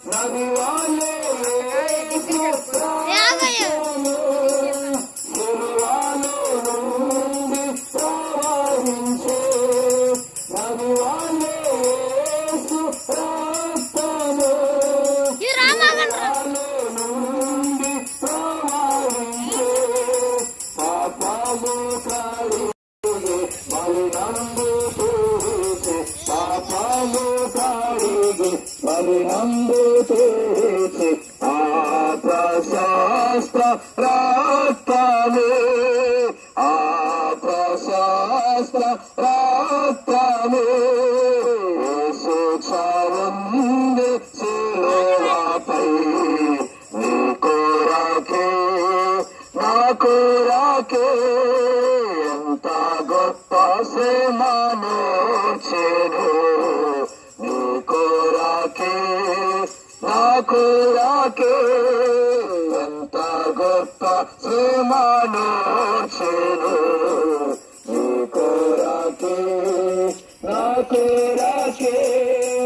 నదివాలే సిలువలో నుండి ప్రవహించే నదివాలే రక్తము నుండి ప్రవహించే పాపము కడిగే బలినందు చేసే పాపము కడిగే బలినందు చేసే ఆ ప్రశస్త రక్తమే ఆ ప్రశస్త రక్తమే శిక్షారుంది శిలువపై నీ కొరకే నా కొరకే ఎంత గొప్ప శ్రమను చేరు నీ కొరకే నా కొరకే ఎంత గొప్ప శ్రమను చేరు నీ కొరకే నా కొరకే